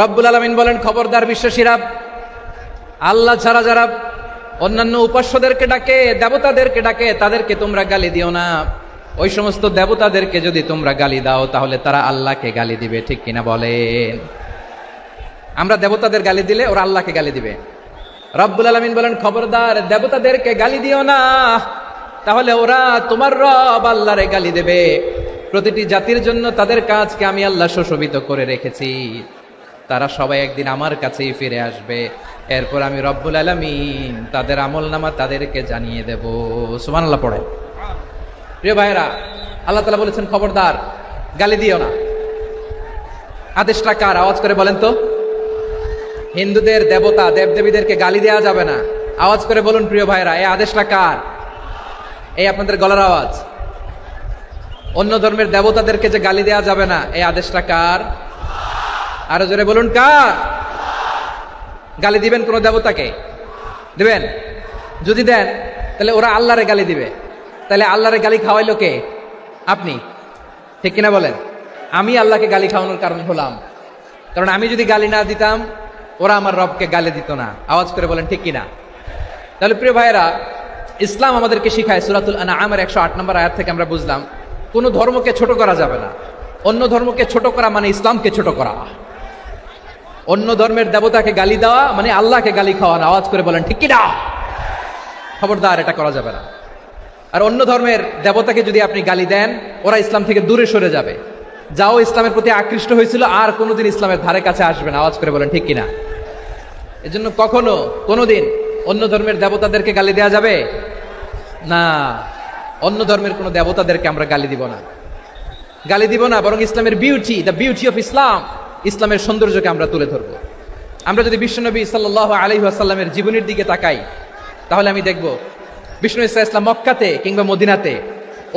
রব্বুল আলামিন বলেন, খবরদার বিশ্বাসীরা, আল্লাহ ছাড়া যারা অন্যান্য উপাস্যদেরকে ডাকে, দেবতাদেরকে ডাকে, তাদেরকে তোমরা গালি দিও না। ওই সমস্ত দেবতাদেরকে যদি তোমরা গালি দাও তাহলে তারা আল্লাহকে গালি দিবে, ঠিক কিনা বলেন? আমরা দেবতাদের গালি দিলে ওরা আল্লাহকে গালি দিবে। রব্বুল আলামিন বলেন, খবরদার দেবতাদেরকে গালি দিও না, তাহলে ওরা তোমার রব আল্লাহরে গালি দেবে। প্রতিটি জাতির জন্য তাদের কাজকে আমি আল্লাহ সুশোভিত করে রেখেছি, তারা সবাই একদিন আমার কাছেই ফিরে আসবে। এরপর আমি রব্বুল আলামিন তাদের আমলনামা তাদেরকে জানিয়ে দেব। সুবহানাল্লাহ পড়ে। প্রিয় ভাইরা, আল্লাহ তাআলা বলেছেন খবরদার গালি দিও না। আদেশটা কার? আওয়াজ করে বলেন তো। হিন্দুদের দেবতা দেবদেবীদেরকে গালি দেওয়া যাবে না। আওয়াজ করে বলুন প্রিয় ভাইরা, এই আদেশটা কার? এই আপনাদের গলার আওয়াজ। অন্য ধর্মের দেবতাদেরকে যে গালি দেওয়া যাবে না, এই আদেশটা কার? আরো জোরে বলুন, কার? গালি দিবেন কোন দেবতাকে? দিবেন? যদি দেন তাহলে ওরা আল্লাহরে গালি দিবে। তাহলে আল্লাহরে গালি খাওয়াইলো কে? আপনি, ঠিক কিনা বলেন? আমি আল্লাহকে গালি খাওয়ানোর কারণ হলাম, কারণ আমি যদি গালি না দিতাম ওরা আমার রবকে গালি দিত না। আওয়াজ করে বলেন ঠিক কিনা? তাহলে প্রিয় ভাইরা, ইসলাম আমাদেরকে শিখায়, সূরাতুল আনআমের 108 নম্বর আয়াত থেকে আমরা বুঝলাম কোন ধর্মকে ছোট করা যাবে না। অন্য ধর্মকে ছোট করা মানে ইসলামকে ছোট করা। অন্য ধর্মের দেবতাকে গালি দেওয়া মানে আল্লাহকে গালি খাওয়ানো। আওয়াজ করে বলেন ঠিক কিনা? খবরদার, এটা করা যাবে না। আর অন্য ধর্মের দেবতাকে যদি আপনি গালি দেন, ওরা ইসলাম থেকে দূরে সরে যাবে। যাও ইসলামের প্রতি আকৃষ্ট হয়েছিল আর কোনোদিন ইসলামের ধারে কাছে আসবে না। আওয়াজ করে বলেন ঠিক কিনা? এজন্য কখনো কোনোদিন অন্য ধর্মের দেবতাদেরকে গালি দেওয়া যাবে না। অন্য ধর্মের কোনো দেবতাদেরকে আমরা গালি দিব না, গালি দিব না, বরং ইসলামের beauty, the beauty of Islam, ইসলামের সৌন্দর্যকে আমরা তুলে ধরবো। আমরা যদি বিশ্বনবী সাল্লাল্লাহু আলাইহি ওয়াসাল্লামের জীবনের দিকে তাকাই, তাহলে আমি দেখব বিষ্ণু ইসলাম মক্কাতে কিংবা মদিনাতে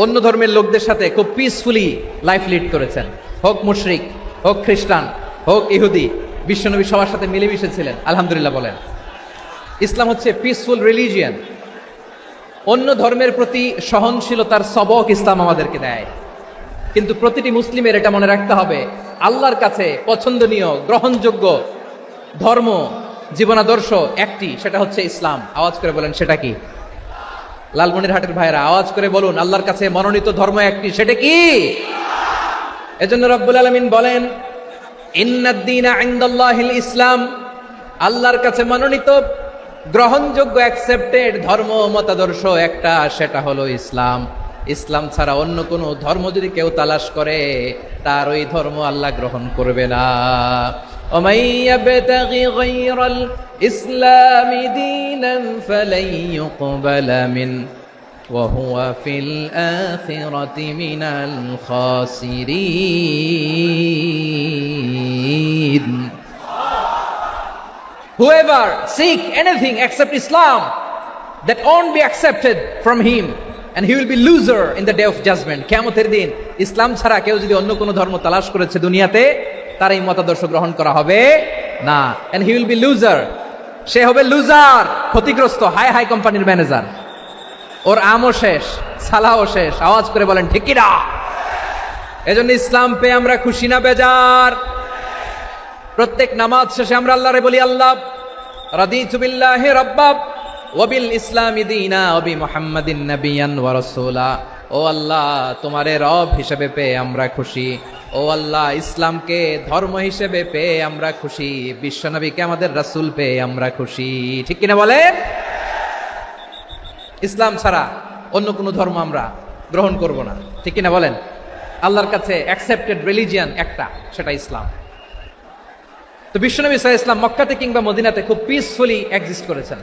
অন্য ধর্মের লোকদের সাথে খুব পিসফুলি লাইফ লিড করেছেন। হোক মুশরিক, হোক খ্রিস্টান, হোক ইহুদি, বিশ্বনবী সবার সাথে মিলেমিশে ছিলেন। আলহামদুলিল্লাহ বলেন। ইসলাম হচ্ছে পিসফুল রিলিজিয়ান। অন্য ধর্মের প্রতি সহনশীলতার সবক ইসলাম আমাদেরকে দেয়। কিন্তু প্রতিটি মুসলিমের এটা মনে রাখতে হবে, আল্লাহর কাছে পছন্দনীয় গ্রহণযোগ্য ধর্ম, জীবনাদর্শ একটি, সেটা হচ্ছে ইসলাম। আওয়াজ করে বলেন সেটা কি? লালমনিরহাটের ভাইরা আওয়াজ করে বলুন, আল্লাহর কাছে মনোনীত ধর্ম একটি, সেটা কি? এজন্য রব্বুল আলামিন বলেন, ইন্নাদ-দীনা ইনদাল্লাহিল ইসলাম, আল্লাহর কাছে মনোনীত গ্রহণযোগ্য অ্যাকসেপ্টেড ধর্ম মতাদর্শ একটা, সেটা হলো ইসলাম। ইসলাম ছাড়া অন্য কোনো ধর্ম যদি কেউ তালাশ করে, তার ওই ধর্ম আল্লাহ গ্রহণ করবে না। ومن يبتغي غير الإسلام دينا فلن يقبل منه وهو في الآخرة من الخاسرين. Whoever seek anything except Islam, that won't be accepted from him, and he will be loser in the day of judgment. কিয়ামতের দিন ইসলাম ছাড়া কেউ যদি অন্য কোনো ধর্ম তালাশ করেছে দুনিয়াতে, তার এই মতাদর্শ গ্রহণ করা হবে না। and he will be loser, সে হবে লুজার, ক্ষতিগ্রস্ত, হাই হাই কোম্পানির ম্যানেজার। ওর আমও শেষ, সালাও শেষ। আওয়াজ করে বলেন ঠিক কিনা? এজন্য ইসলাম পেয়ে আমরা খুশি না বেজার? প্রত্যেক নামাজ শেষে আমরা আল্লাহরে বলি, আল্লাহ রাদিতু বিল্লাহি রাব্বা ওয়া বিল ইসলামি দীনা ওয়া বি মুহাম্মাদিন নাবিয়ান ওয়া রাসূলা। ও আল্লাহ, তোমারে রব হিসেবে পেয়ে আমরা খুশি। ও আল্লাহ, ইসলামকে ধর্ম হিসেবে পেয়ে আমরা খুশি। বিশ্বনবীকে আমাদের রাসূল পেয়ে আমরা খুশি। ঠিক কিনা বলেন? ইসলাম ছাড়া অন্য কোনো ধর্ম আমরা গ্রহণ করব না। ঠিক কিনা বলেন? আল্লাহর কাছে অ্যাকসেপ্টেড রিলিজিয়ান একটা, সেটা ইসলাম। তো বিশ্বনবী সাল্লাল্লাহু আলাইহি ওয়াসাল্লাম মক্কাতে কিংবা মদিনাতে খুব পিসফুলি এক্সিস্ট করেছেন,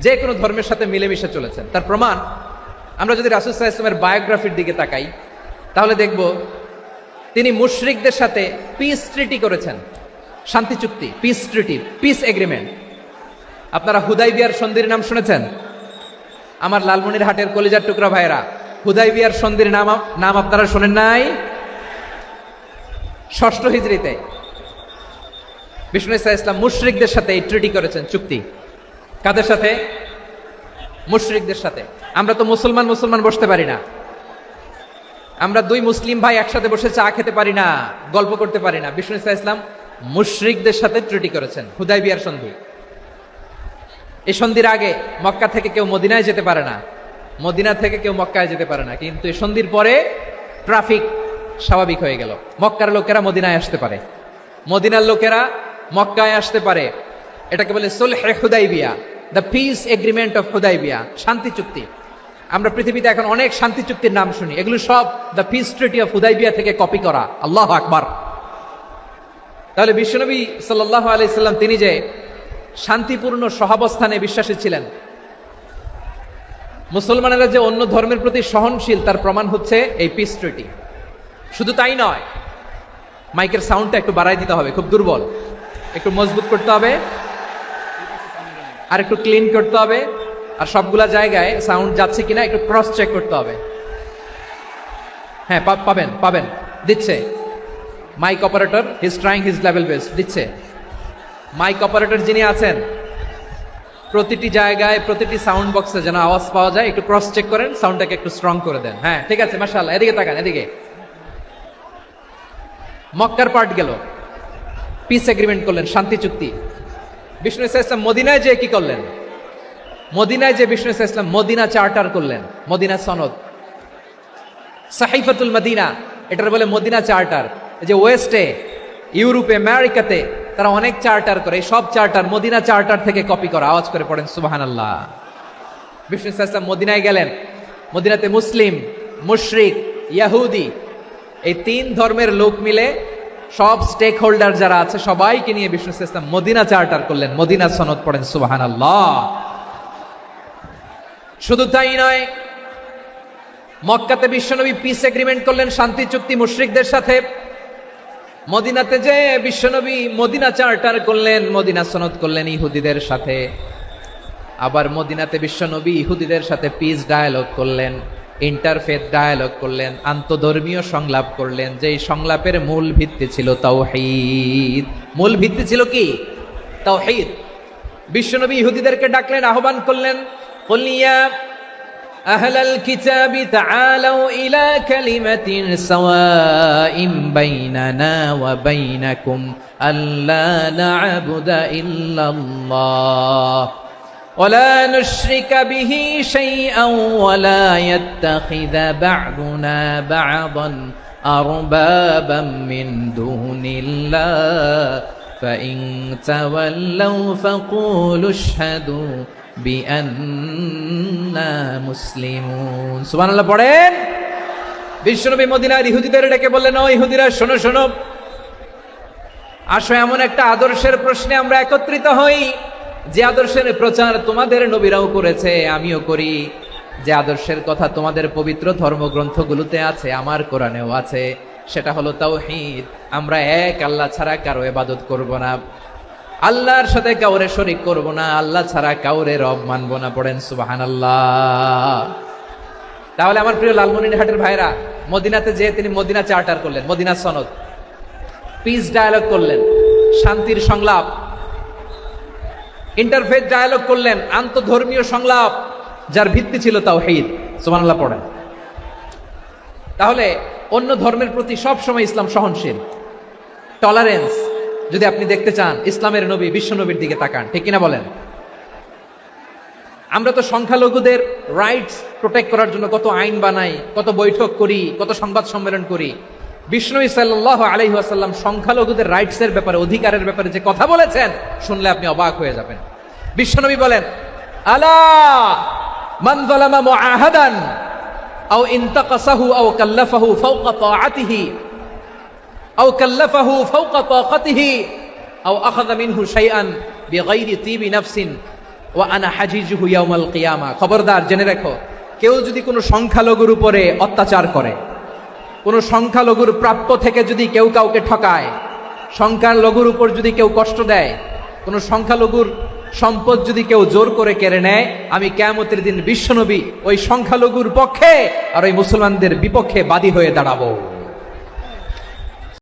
যে কোনো ধর্মের সাথে মিলেমিশে চলেছেন। তার প্রমাণ আমরা যদি রাসূল সাল্লাল্লাহু আলাইহি ওয়াসাল্লামের বায়োগ্রাফির দিকে তাকাই, তাহলে দেখব তিনি মুশরিকদের সাথে পিস ট্রিটি করেছেন, শান্তি চুক্তি, পিস ট্রিটি, পিস এগ্রিমেন্ট। আপনারা হুদাইবিয়ার সন্ধির নাম শুনেছেন? আমার লালমনিরহাটের কলিজার টুকরা ভাইরা, হুদাইবিয়ার সন্ধির নাম আপনারা শোনেন নাই? 6ষ্ঠ হিজরিতে বিষ্ণু সাল্লাল্লাহু আলাইহি ওয়াসাল্লাম মুশরিকদের সাথে এই ট্রিটি করেছেন, চুক্তি। কাদের সাথে? মুশরিকদের সাথে। আমরা তো মুসলমান বসতে পারি না। আমরা দুই মুসলিম ভাই একসাথে বসে চা খেতে পারি না, গল্প করতে পারি না। বিষ্ণু ইসলাম মুশরিকদের সাথে ট্রিটি করেছেন, হুদাইবিয়ার সন্ধি। এই সন্ধির আগে মক্কা থেকে কেউ মদিনায় যেতে পারে না, মদিনা থেকে কেউ মক্কায় যেতে পারে না, কিন্তু এই সন্ধির পরে ট্রাফিক স্বাভাবিক হয়ে গেল। মক্কার লোকেরা মদিনায় আসতে পারে, মদিনার লোকেরা মক্কায় আসতে পারে। এটাকে বলে সুলহে Hudaibiya, the peace agreement of Hudaibiya, শান্তি চুক্তি। আমরা পৃথিবীতে এখন অনেক শান্তি চুক্তির নাম শুনি, এগুলো সব the piece treaty of Hudaibiya থেকে কপি করা। আল্লাহু আকবার। তাহলে বিশ্বনবী সাল্লাল্লাহু আলাইহি সাল্লাম তিনি যে শান্তিপূর্ণ সহাবস্থানে বিশ্বাসী ছিলেন, মুসলমানেরা যে অন্য ধর্মের প্রতি সহনশীল, তার প্রমাণ হচ্ছে এই পিস ট্রিটি। শুধু তাই নয়, মাইকের সাউন্ডটা একটু বাড়াই দিতে হবে, খুব দুর্বল, একটু মজবুত করতে হবে, আর একটু ক্লিন করতে হবে, আর সবগুলা জায়গায় সাউন্ড যাচ্ছে কিনা একটু ক্রস চেক করতে হবে। হ্যাঁ, পাবেন পাবেন, দিচ্ছে mic operator, his trying his level best, দিচ্ছে। মাইক অপারেটর যিনি আছেন, প্রতিটি জায়গায় প্রতিটি সাউন্ড বক্সে যেন আওয়াজ পাওয়া যায়, একটু ক্রস চেক করেন, সাউন্ডটাকে একটু স্ট্রং করে দেন। হ্যাঁ, ঠিক আছে, মাশাআল্লাহ। এদিকে তাকান, এদিকে। মক্কার পার্ট গেল, পিস এগ্রিমেন্ট করলেন, শান্তি চুক্তি। বিষ্ণু ইসলাম মদিনায় যে কি করলেন? মদিনায় যে বিষ্ণু ইসলাম মদিনা চার্টার করলেন, মদিনা সনদ, সাহিফাতুল মদিনা, এটার বলে মদিনা চার্টার। যে ওয়েস্টে, ইউরোপে, আমেরিকাতে তারা অনেক চার্টার করে, সব চার্টার মদিনা চার্টার থেকে কপি করা। আওয়াজ করে পড়েন সুবহানাল্লাহ। বিষ্ণু ইসলাম মদিনায় গেলেন, মদিনাতে মুসলিম, মুশরিক, ইহুদি, এই তিন ধর্মের লোক মিলে সব স্টেক হোল্ডার যারা আছে সবাইকে নিয়ে বিষ্ণু ইসলাম মদিনা চার্টার করলেন, মদিনা সনদ। পড়েন সুবহানাল্লাহ। শুধু তাই নয়, মক্কাতে বিশ্বনবী পিস এগ্রিমেন্ট করলেন, শান্তি চুক্তি মুশরিকদের সাথে। মদিনাতে যে বিশ্বনবী মদিনা চার্টার করলেন, মদিনা সনদ করলেন ইহুদিদের সাথে। আবার মদিনাতে বিশ্বনবী ইহুদিদের সাথে পিস ডায়ালগ করলেন, ইন্টারফেথ ডায়ালগ করলেন, আন্তধর্মীয় সংলাপ করলেন, যেই সংলাপের মূল ভিত্তি ছিল তাওহীদ। মূল ভিত্তি ছিল কি? তাওহীদ। বিশ্বনবী ইহুদিদেরকে ডাকলেন, আহ্বান করলেন, কুল ইয়া আহলাল কিতাবি তাআলাউ ইলা কালিমাতিন সাওয়াইন বাইনানা ওয়া বাইনাকুম আল্লা না'বুদা ইল্লাল্লাহ ولا نشرك به شيئا ولا يتخذ بعضنا بعضا أربابا من دون الله فإن تولوا فقولوا اشهدوا بأننا مسلمون سبحان الله পড়েন। বিশ্বনবী মদিনার ইহুদিদের ডেকে বললেন, ও ইহুদিরা, শোনো শোনো, আসো এমন একটা আদর্শের প্রশ্নে আমরা একত্রিত হই, যে আদর্শের প্রচার তোমাদের নবীরাও করেছে, আমিও করি। যে আদর্শের কথা তোমাদের পবিত্র ধর্মগ্রন্থগুলোতে আছে, আমার কোরআনেও আছে, সেটা হলো তাওহীদ। আমরা এক আল্লাহ ছাড়া কারো ইবাদত করব না, আল্লাহর সাথে কাউরে শরীক করব না, আল্লাহ ছাড়া কাউরে রব মানব না। পড়েন সুবহানাল্লাহ। তাহলে আমার প্রিয় লালমনিরহাটের ভাইরা, মদিনাতে যে তিনি মদিনা চার্টার করলেন, মদিনা সনদ, পিস ডায়ালগ করলেন, শান্তির সংলাপ, ইন্টারফেথ ডায়ালগ করলেন, আন্তধর্মীয় সংলাপ, যার ভিত্তি ছিল তাওহীদ। সুবহানাল্লাহ পড়েন। তাহলে অন্য ধর্মের প্রতি সব সময় ইসলাম সহনশীল, টলারেন্স। যদি আপনি দেখতে চান ইসলামের নবী, বিশ্ব নবীর দিকে তাকান, ঠিক কিনা বলেন? আমরা তো সংখ্যালঘুদের রাইটস প্রোটেক্ট করার জন্য কত আইন বানাই, কত বৈঠক করি, কত সংবাদ সম্মেলন করি। বিষ্ণু সাল্লাল্লাহু আলাইহি ওয়াসাল্লাম সংখ্যালঘুদের রাইটসের ব্যাপারে, অধিকারের ব্যাপারে যে কথা বলেছেন, শুনলে আপনি অবাক হয়ে যাবেন। বিশ্বনবী বলেন, আলা মান যালামা মুআহাদান আও ইনতাকাসাহু আও কাল্লাফাহু ফাওকা তাআতিহি আও কাল্লাফাহু ফাওকা তাকাতিহি আও আখাযা মিনহু শাইআন বিগাইরি তিবি নাফসিন ওয়া আনা হাজিজুহু ইয়াউমাল কিয়ামা। খবরদার, জেনে রাখো, কেউ যদি কোনো সংখ্যালঘুর উপরে অত্যাচার করে, কোন সংখ্যালঘুর প্রাপ্য থেকে যদি কেউ কাউকে ঠকায়, সংখ্যালঘুর উপর যদি কেউ কষ্ট দেয়, কোন সংখ্যালঘুর সম্পদ যদি কেউ জোর করে কেড়ে নেয়, আমি কিয়ামতের দিন বিশ্বনবী ওই সংখ্যালঘুর পক্ষে আর ওই মুসলমানদের বিপক্ষে বাদী হয়ে দাঁড়াবো।